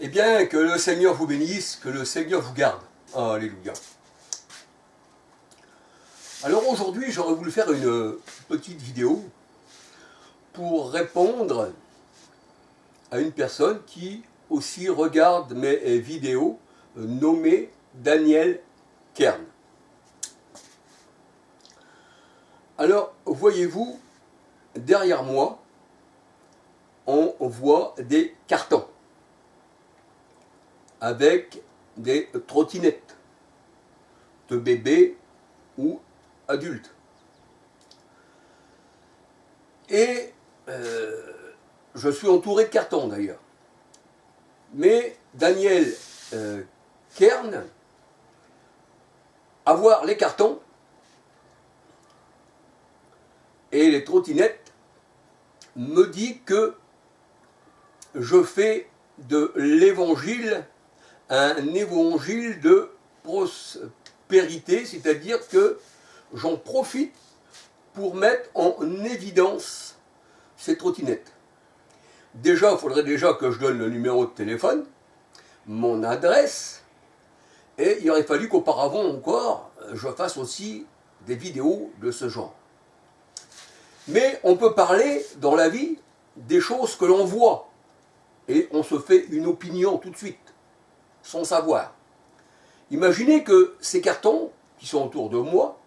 Eh bien, que le Seigneur vous bénisse, que le Seigneur vous garde. Alléluia. Alors aujourd'hui, j'aurais voulu faire une petite vidéo pour répondre à une personne qui aussi regarde mes vidéos, nommée Daniel Kern. Alors, voyez-vous, derrière moi, on voit des cartons avec des trottinettes de bébés ou adultes. Et je suis entouré de cartons d'ailleurs. Mais Daniel Kern, à voir les cartons et les trottinettes, me dit que je fais de l'évangile un évangile de prospérité, c'est-à-dire que j'en profite pour mettre en évidence ces trottinettes. Déjà, il faudrait déjà que je donne le numéro de téléphone, mon adresse, et il aurait fallu qu'auparavant encore, je fasse aussi des vidéos de ce genre. Mais on peut parler dans la vie des choses que l'on voit, et on se fait une opinion tout de suite, sans savoir. Imaginez que ces cartons qui sont autour de moi,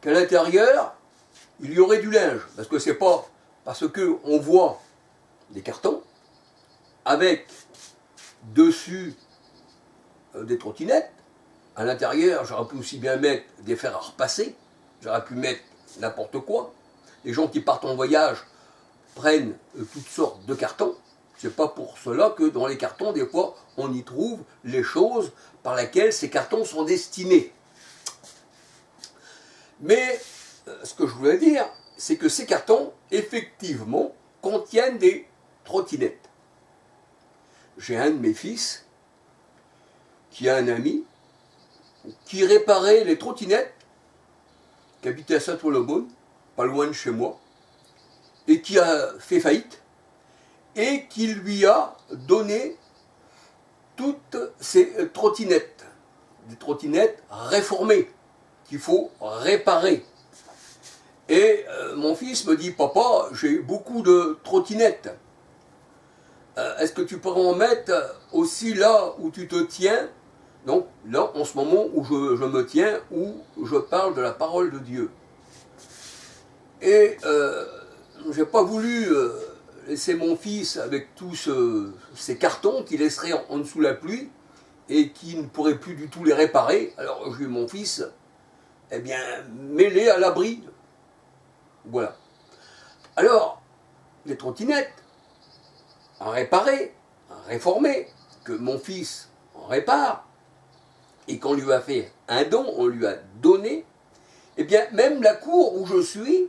qu'à l'intérieur, il y aurait du linge, parce que c'est pas parce qu'on voit des cartons avec dessus des trottinettes. À l'intérieur, j'aurais pu aussi bien mettre des fers à repasser, j'aurais pu mettre n'importe quoi. Les gens qui partent en voyage prennent toutes sortes de cartons. C'est pas pour cela que dans les cartons, des fois, on y trouve les choses par lesquelles ces cartons sont destinés. Mais ce que je voulais dire, c'est que ces cartons, effectivement, contiennent des trottinettes. J'ai un de mes fils qui a un ami qui réparait les trottinettes, qui habitait à Saint-Ouen-l'Aumône, pas loin de chez moi, et qui a fait faillite, et qui lui a donné toutes ces trottinettes, des trottinettes réformées, qu'il faut réparer. Et mon fils me dit, papa, j'ai beaucoup de trottinettes. Est-ce que tu pourrais en mettre aussi là où tu te tiens? Donc là, en ce moment où je me tiens, où je parle de la parole de Dieu. Et je n'ai pas voulu laisser mon fils avec tous ces cartons qui laisseraient en dessous la pluie et qui ne pourrait plus du tout les réparer. Alors j'ai eu mon fils, eh bien, mêlé à l'abri. Voilà. Alors, les trottinettes, à réparer, à réformer, que mon fils en répare, et qu'on lui a fait un don, on lui a donné, eh bien, même la cour où je suis,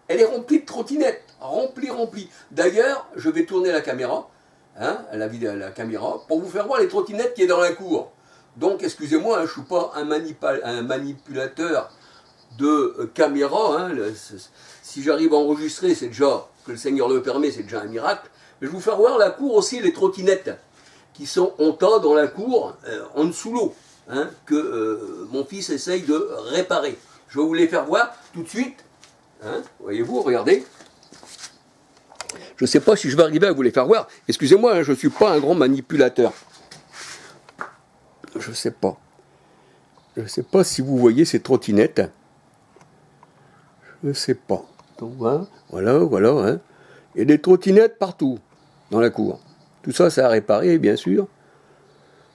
elle est remplie de trottinettes, remplie. D'ailleurs, je vais tourner la caméra, la caméra, pour vous faire voir les trottinettes qui est dans la cour. Donc, excusez-moi, je ne suis pas un manipulateur de caméra. Si j'arrive à enregistrer, c'est déjà, que le Seigneur le permet, c'est déjà un miracle. Mais je vais vous faire voir la cour aussi, les trottinettes qui sont en tas dans la cour, en dessous l'eau, que mon fils essaye de réparer. Je vais vous les faire voir tout de suite. Voyez-vous, regardez. Je ne sais pas si je vais arriver à vous les faire voir. Excusez-moi, je ne suis pas un grand manipulateur. Je ne sais pas. Je ne sais pas si vous voyez ces trottinettes. Je ne sais pas. Donc, voilà. Il y a des trottinettes partout dans la cour. Tout ça, c'est à réparer, bien sûr.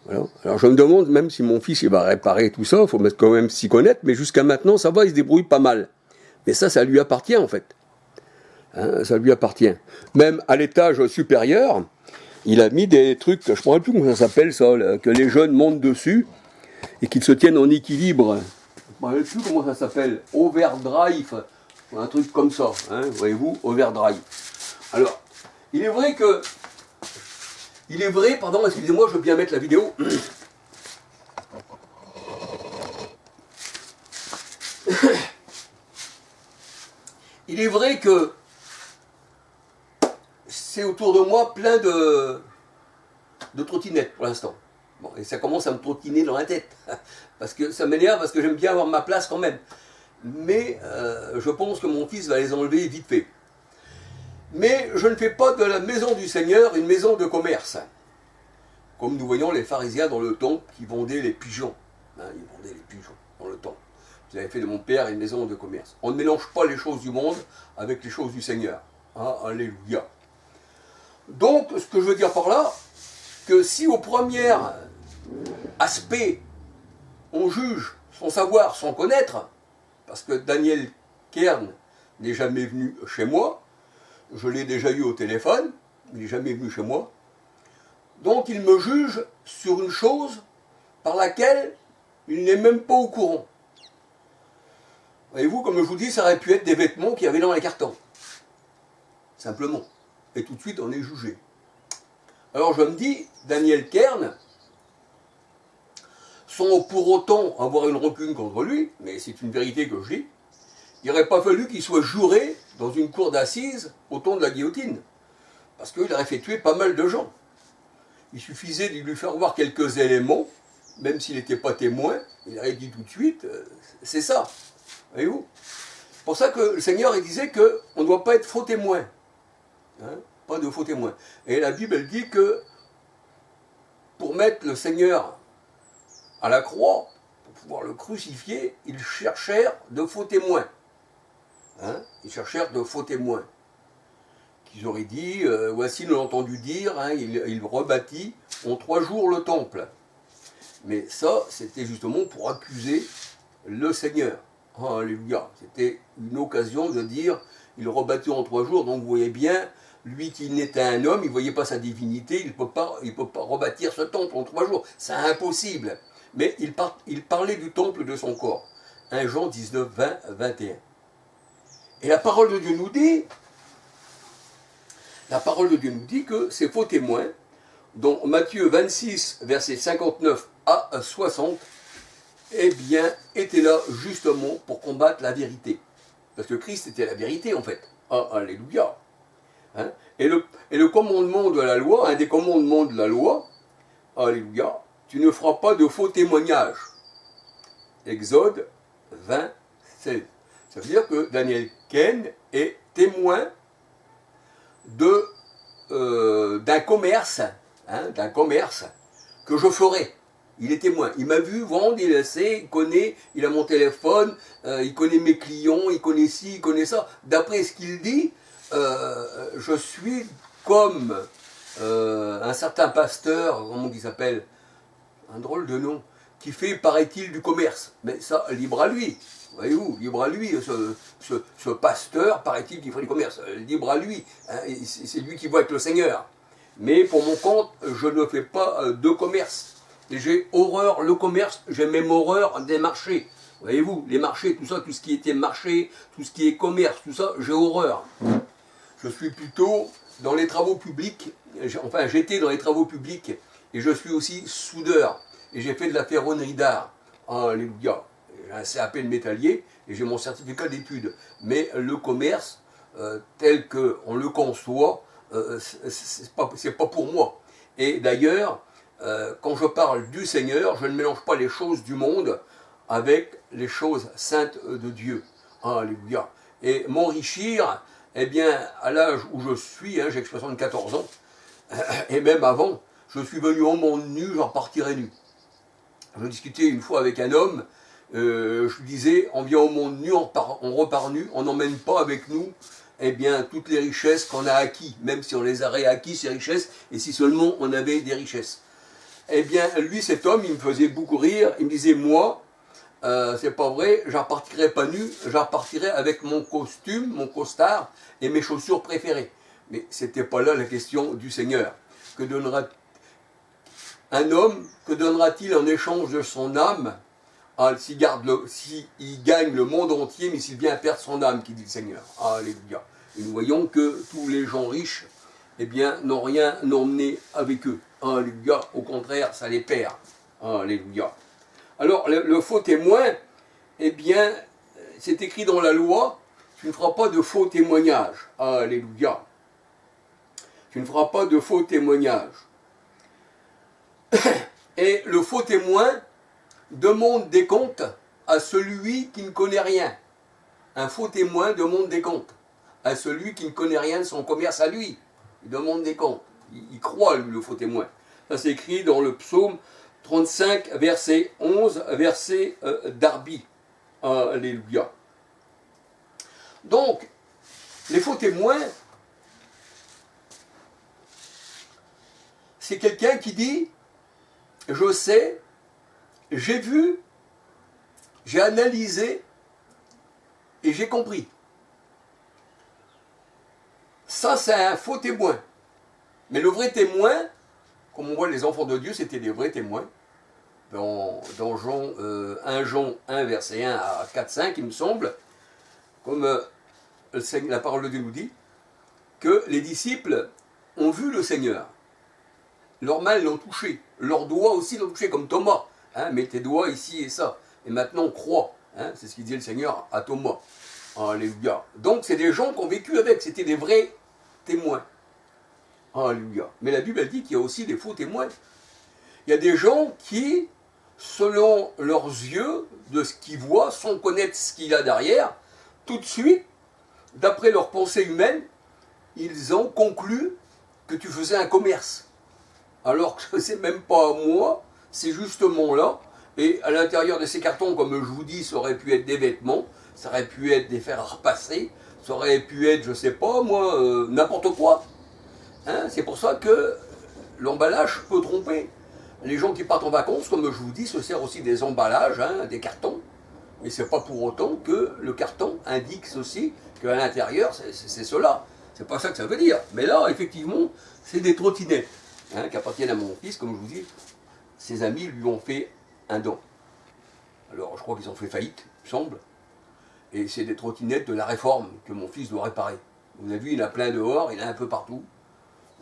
Voilà. Alors je me demande même si mon fils il va réparer tout ça, il faut quand même s'y connaître, mais jusqu'à maintenant, ça va, il se débrouille pas mal. Mais ça lui appartient en fait. Ça lui appartient. Même à l'étage supérieur, il a mis des trucs, je ne me rappelle plus comment ça s'appelle ça, là, que les jeunes montent dessus et qu'ils se tiennent en équilibre. Je ne me rappelle plus comment ça s'appelle, overdrive, un truc comme ça, voyez-vous, overdrive. Alors, il est vrai, excusez-moi, je veux bien mettre la vidéo. Il est vrai que c'est autour de moi plein de de trottinette pour l'instant. Bon, et ça commence à me trottiner dans la tête, parce que ça m'énerve, parce que j'aime bien avoir ma place quand même. Mais je pense que mon fils va les enlever vite fait. Mais je ne fais pas de la maison du Seigneur une maison de commerce. Comme nous voyons les pharisiens dans le temple qui vendaient les pigeons. Hein, ils vendaient les pigeons dans le temple. Vous avez fait de mon père une maison de commerce. On ne mélange pas les choses du monde avec les choses du Seigneur. Ah, alléluia. Donc, ce que je veux dire par là, que si au premier aspect, on juge sans savoir, sans connaître, parce que Daniel Kern n'est jamais venu chez moi, je l'ai déjà eu au téléphone, il n'est jamais venu chez moi, donc il me juge sur une chose par laquelle il n'est même pas au courant. Voyez-vous, comme je vous dis, ça aurait pu être des vêtements qu'il y avait dans les cartons. Simplement. Et tout de suite, on est jugé. Alors je me dis, Daniel Kern, sans pour autant avoir une rancune contre lui, mais c'est une vérité que je dis, il n'aurait pas fallu qu'il soit juré dans une cour d'assises au temps de la guillotine. Parce qu'il aurait fait tuer pas mal de gens. Il suffisait de lui faire voir quelques éléments, même s'il n'était pas témoin, il aurait dit tout de suite, c'est ça. Voyez-vous? C'est pour ça que le Seigneur il disait qu'on ne doit pas être faux témoin. Hein? Pas de faux témoins. Et la Bible elle dit que pour mettre le Seigneur à la croix, pour pouvoir le crucifier, ils cherchèrent de faux témoins. Hein? Ils cherchèrent de faux témoins. Qu'ils auraient dit, voici nous l'avons entendu dire, hein, il rebâtit en 3 jours le temple. Mais ça, c'était justement pour accuser le Seigneur. Alléluia. C'était une occasion de dire, il rebâtit en 3 jours, donc vous voyez bien, lui qui n'était un homme, il ne voyait pas sa divinité, il ne peut pas rebâtir ce temple en 3 jours. C'est impossible. Mais il parlait du temple de son corps. 1 Jean 19, 20, 21. Et la parole de Dieu nous dit que ces faux témoins, dont Matthieu 26, versets 59 à 60, eh bien, étaient là justement pour combattre la vérité. Parce que Christ était la vérité en fait. Ah, alléluia. Hein? Et le commandement de la loi, un des commandements de la loi, alléluia, tu ne feras pas de faux témoignages. Exode 20, 16. Ça veut dire que Daniel Kern est témoin d'un commerce, hein, que je ferai. Il est témoin. Il m'a vu vendre, il le sait, il connaît, il a mon téléphone, il connaît mes clients, il connaît ci, il connaît ça. D'après ce qu'il dit, je suis comme un certain pasteur, comment il s'appelle, un drôle de nom, qui fait, paraît-il, du commerce. Mais ça, libre à lui. Voyez-vous, libre à lui, ce pasteur, paraît-il, qui fait du commerce. Libre à lui. Hein, c'est lui qui voit avec le Seigneur. Mais pour mon compte, je ne fais pas de commerce. Et j'ai horreur, le commerce, j'ai même horreur des marchés. Voyez-vous, les marchés, tout ça, tout ce qui était marché, tout ce qui est commerce, tout ça, j'ai horreur. Je suis plutôt dans les travaux publics, enfin j'étais dans les travaux publics, et je suis aussi soudeur. Et j'ai fait de la ferronnerie d'art. Alléluia. J'ai un CAP de métallier, et j'ai mon certificat d'études. Mais le commerce, tel qu'on le conçoit, c'est pas pour moi. Et d'ailleurs, quand je parle du Seigneur, je ne mélange pas les choses du monde avec les choses saintes de Dieu. Alléluia. Et m'enrichir, eh bien, à l'âge où je suis, hein, j'ai 74 ans, et même avant, je suis venu au monde nu, j'en partirai nu. Je discutais une fois avec un homme, je lui disais, on vient au monde nu, on repart nu, on n'emmène pas avec nous eh bien, toutes les richesses qu'on a acquis, même si on les a réacquis, ces richesses, et si seulement on avait des richesses. Eh bien, lui, cet homme, il me faisait beaucoup rire, il me disait, moi, c'est pas vrai, j'en partirai pas nu, j'en partirai avec mon costume, mon costard et mes chaussures préférées. Mais c'était pas là la question du Seigneur. Que donnera un homme, que donnera-t-il en échange de son âme s'il gagne le monde entier, mais s'il vient perdre son âme, qui dit le Seigneur. Alléluia. Et nous voyons que tous les gens riches, eh bien, n'ont rien emmené avec eux. Alléluia. Au contraire, ça les perd. Alléluia. Alors, le faux témoin, eh bien, c'est écrit dans la loi, tu ne feras pas de faux témoignages. Alléluia. Tu ne feras pas de faux témoignages. Et le faux témoin demande des comptes à celui qui ne connaît rien. Un faux témoin demande des comptes à celui qui ne connaît rien de son commerce à lui. Il demande des comptes. Il croit, lui, le faux témoin. Ça, c'est écrit dans le psaume 35, verset 11, verset d'Arbi. Alléluia. Donc, les faux témoins, c'est quelqu'un qui dit « Je sais, j'ai vu, j'ai analysé et j'ai compris ». Ça, c'est un faux témoin. Mais le vrai témoin, comme on voit les enfants de Dieu, c'était des vrais témoins. Dans 1 Jean 1, verset 1 à 4, 5, il me semble, comme la parole de Dieu nous dit, que les disciples ont vu le Seigneur. Leurs mains l'ont touché, leurs doigts aussi l'ont touché, comme Thomas. Hein, mets tes doigts ici et ça. Et maintenant on croit. Hein, c'est ce qu'il dit le Seigneur à Thomas. Alléluia. Donc c'est des gens qui ont vécu avec, c'était des vrais témoins. Alléluia. Mais la Bible elle dit qu'il y a aussi des faux témoins. Il y a des gens qui, selon leurs yeux, de ce qu'ils voient, sans connaître ce qu'il y a derrière, tout de suite, d'après leur pensée humaine, ils ont conclu que tu faisais un commerce. Alors que c'est même pas moi, c'est justement là. Et à l'intérieur de ces cartons, comme je vous dis, ça aurait pu être des vêtements, ça aurait pu être des fers à repasser, ça aurait pu être, je sais pas moi, n'importe quoi. Hein, c'est pour ça que l'emballage peut tromper. Les gens qui partent en vacances, comme je vous dis, se servent aussi des emballages, hein, des cartons. Mais c'est pas pour autant que le carton indique ceci, qu'à l'intérieur, c'est cela. C'est pas ça que ça veut dire. Mais là, effectivement, c'est des trottinettes hein, qui appartiennent à mon fils, comme je vous dis. Ses amis lui ont fait un don. Alors, je crois qu'ils ont fait faillite, il me semble. Et c'est des trottinettes de la Réforme que mon fils doit réparer. Vous avez vu, il a plein dehors, il a un peu partout.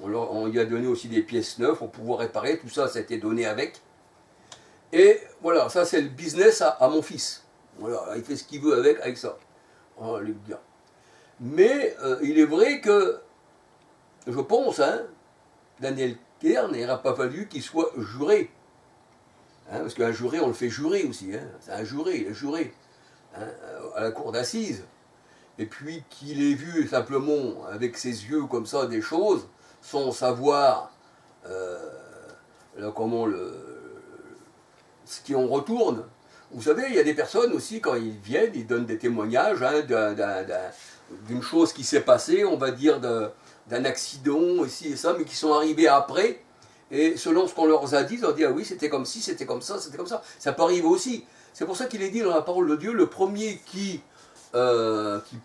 On lui a donné aussi des pièces neuves pour pouvoir réparer. Tout ça, ça a été donné avec. Et voilà, ça c'est le business à mon fils. Voilà, il fait ce qu'il veut avec ça. Alléluia. Mais il est vrai que, je pense, hein, Daniel Kern n'aurait pas fallu qu'il soit juré. Hein, parce qu'un juré, on le fait jurer aussi. Hein. C'est un juré, il est juré hein, à la cour d'assises. Et puis qu'il ait vu simplement avec ses yeux comme ça des choses, sans savoir comment ce qui en retourne. Vous savez, il y a des personnes aussi, quand ils viennent, ils donnent des témoignages hein, d'une chose qui s'est passée, on va dire d'un accident, ici et ça, mais qui sont arrivés après. Et selon ce qu'on leur a dit, ils ont dit, ah oui, c'était comme ci, c'était comme ça, c'était comme ça. Ça peut arriver aussi. C'est pour ça qu'il est dit dans la parole de Dieu, le premier qui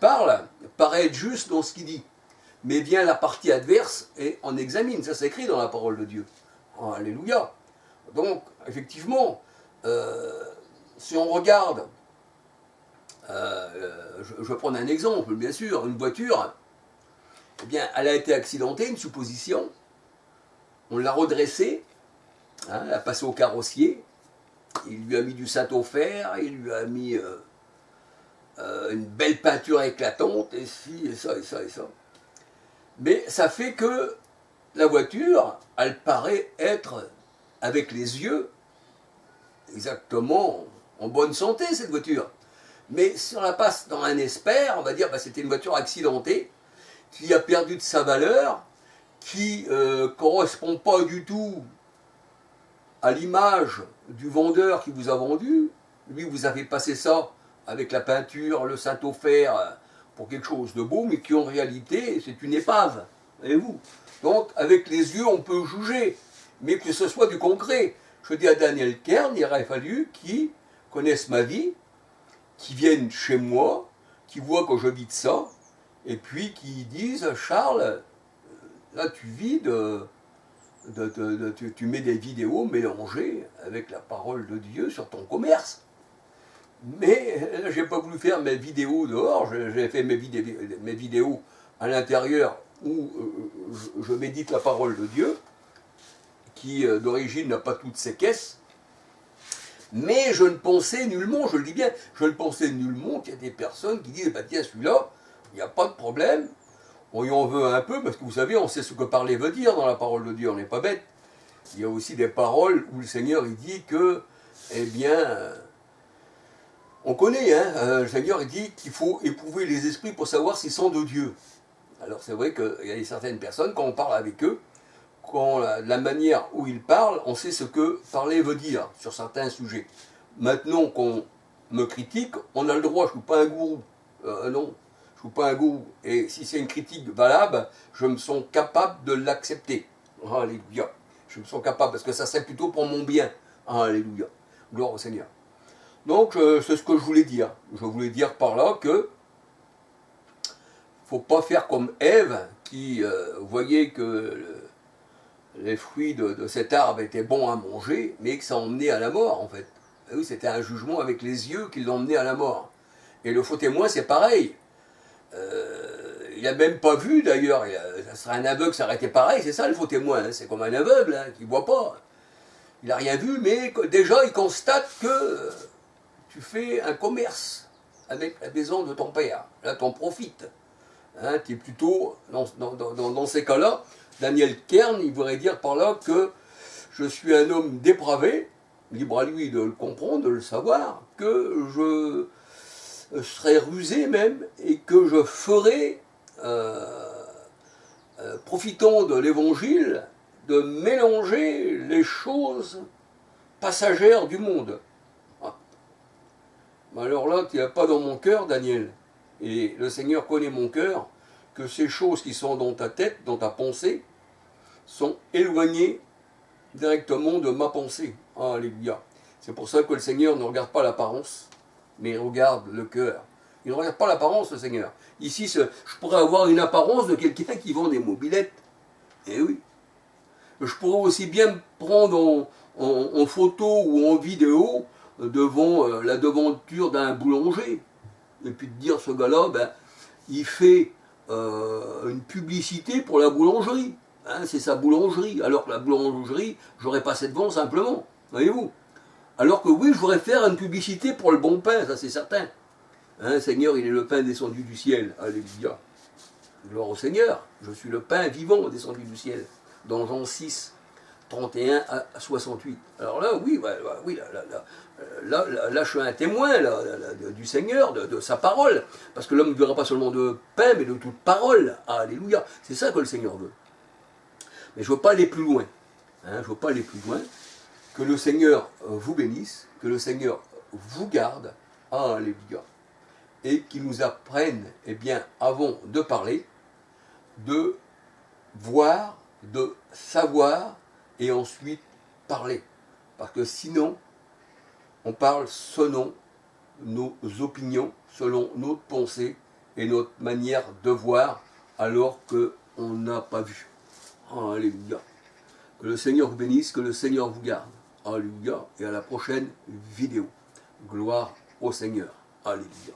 parle paraît être juste dans ce qu'il dit. Mais vient la partie adverse et en examine. Ça, c'est écrit dans la parole de Dieu. Alléluia. Donc, effectivement, si on regarde, je vais prendre un exemple, bien sûr, une voiture, eh bien, elle a été accidentée, une supposition, on l'a redressée, hein, elle a passé au carrossier, il lui a mis du satin-fer, il lui a mis une belle peinture éclatante, et ci, et ça, et ça, et ça. Mais ça fait que la voiture, elle paraît être, avec les yeux, exactement en bonne santé, cette voiture. Mais si on la passe dans un expert, on va dire que c'était une voiture accidentée, qui a perdu de sa valeur, qui ne correspond pas du tout à l'image du vendeur qui vous a vendu. Lui, vous avez passé ça avec la peinture, le satin-fer, pour quelque chose de beau, mais qui en réalité, c'est une épave. Voyez-vous ? Donc, avec les yeux, on peut juger, mais que ce soit du concret. Je dis à Daniel Kern, il aurait fallu qu'il connaisse ma vie, qu'il vienne chez moi, qu'il voit que je vis de ça, et puis qu'il dise, Charles, là tu vis tu mets des vidéos mélangées avec la parole de Dieu sur ton commerce. Mais je n'ai pas voulu faire mes vidéos dehors, j'ai fait mes vidéos à l'intérieur où je médite la parole de Dieu, qui d'origine n'a pas toutes ses caisses. Mais je ne pensais nullement, je le dis bien, je ne pensais nullement qu'il y a des personnes qui disent, bah tiens, celui-là, il n'y a pas de problème, on y en veut un peu, parce que vous savez, on sait ce que parler veut dire dans la parole de Dieu, on n'est pas bête. il y a aussi des paroles où le Seigneur il dit que, eh bien, on connaît, hein, le Seigneur il dit qu'il faut éprouver les esprits pour savoir s'ils sont de Dieu. Alors c'est vrai qu'il y a certaines personnes, quand on parle avec eux, quand la manière où ils parlent, on sait ce que parler veut dire sur certains sujets. Maintenant qu'on me critique, on a le droit, je ne suis pas un gourou. Non, je ne suis pas un gourou. Et si c'est une critique valable, je me sens capable de l'accepter. Alléluia. Je me sens capable, parce que ça serait plutôt pour mon bien. Alléluia. Gloire au Seigneur. Donc, c'est ce que je voulais dire. Je voulais dire par là que faut pas faire comme Ève, qui voyait que les fruits de cet arbre étaient bons à manger, mais que ça emmenait à la mort, en fait. Et oui, c'était un jugement avec les yeux qui l'emmenait à la mort. Et le faux témoin, c'est pareil. Il n'a même pas vu, d'ailleurs. Ça serait un aveugle, ça aurait été pareil. C'est ça, le faux témoin. Hein. C'est comme un aveugle hein, qui ne voit pas. Il n'a rien vu, mais déjà, il constate que tu fais un commerce avec la maison de ton père. Là, tu en profites. Hein, tu es plutôt, dans ces cas-là, Daniel Kern, il voudrait dire par là que je suis un homme dépravé, libre à lui de le comprendre, de le savoir, que je serai rusé même, et que je ferai, profitant de l'évangile, de mélanger les choses passagères du monde. Ah. Alors là, tu n'as pas dans mon cœur, Daniel. Et le Seigneur connaît mon cœur, que ces choses qui sont dans ta tête, dans ta pensée, sont éloignées directement de ma pensée. Alléluia. C'est pour ça que le Seigneur ne regarde pas l'apparence, mais il regarde le cœur. Il ne regarde pas l'apparence, le Seigneur. Ici, je pourrais avoir une apparence de quelqu'un qui vend des mobylettes. Eh oui. Je pourrais aussi bien me prendre en photo ou en vidéo devant la devanture d'un boulanger. Et puis de dire, ce gars-là, ben, il fait une publicité pour la boulangerie. Hein, c'est sa boulangerie. Alors que la boulangerie, j'aurais passé devant simplement. Voyez-vous. Alors que oui, je voudrais faire une publicité pour le bon pain, ça c'est certain. Hein, Seigneur, il est le pain descendu du ciel. Alléluia. Gloire au Seigneur. Je suis le pain vivant descendu du ciel. Dans Jean 6, 31 à 68. Alors là, oui, oui là, je suis un témoin du Seigneur, de sa parole. Parce que l'homme ne vivra pas seulement de pain, mais de toute parole. Alléluia. C'est ça que le Seigneur veut. Mais je ne veux pas aller plus loin. Hein, je ne veux pas aller plus loin. Que le Seigneur vous bénisse, que le Seigneur vous garde. Alléluia. Et qu'il nous apprenne, eh bien, avant de parler, de voir, de savoir, et ensuite parler. Parce que sinon, on parle selon nos opinions, selon notre pensée et notre manière de voir, alors qu'on n'a pas vu. Alléluia. Que le Seigneur vous bénisse, que le Seigneur vous garde. Alléluia. Et à la prochaine vidéo. Gloire au Seigneur. Alléluia.